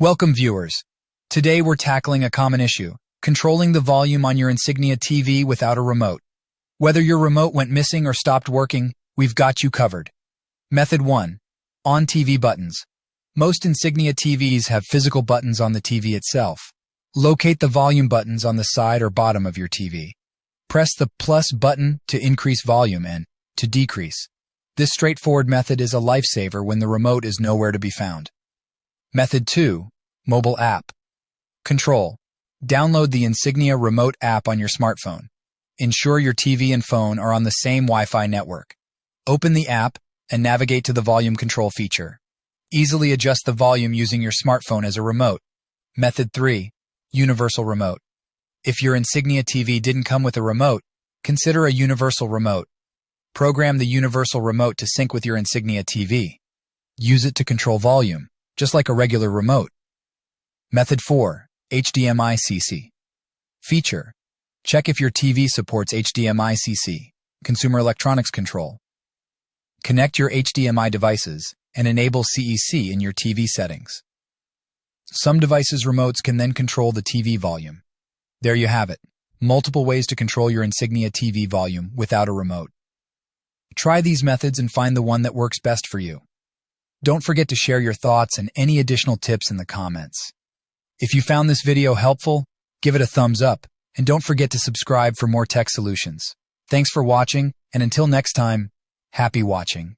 Welcome, viewers. Today we're tackling a common issue, controlling the volume on your Insignia TV without a remote. Whether your remote went missing or stopped working, we've got you covered. Method 1. On TV buttons. Most Insignia TVs have physical buttons on the TV itself. Locate the volume buttons on the side or bottom of your TV. Press the plus button to increase volume and to decrease. This straightforward method is a lifesaver when the remote is nowhere to be found. Method 2. Mobile app. Control. Download the Insignia remote app on your smartphone. Ensure your TV and phone are on the same Wi-Fi network. Open the app and navigate to the volume control feature. Easily adjust the volume using your smartphone as a remote. Method 3. Universal remote. If your Insignia TV didn't come with a remote, consider a universal remote. Program the universal remote to sync with your Insignia TV. Use it to control volume, just like a regular remote. Method 4. HDMI-CC. Feature. Check if your TV supports HDMI-CC, Consumer Electronics Control. Connect your HDMI devices and enable CEC in your TV settings. Some devices' remotes can then control the TV volume. There you have it, multiple ways to control your Insignia TV volume without a remote. Try these methods and find the one that works best for you. Don't forget to share your thoughts and any additional tips in the comments. If you found this video helpful, give it a thumbs up, and don't forget to subscribe for more tech solutions. Thanks for watching, and until next time, happy watching.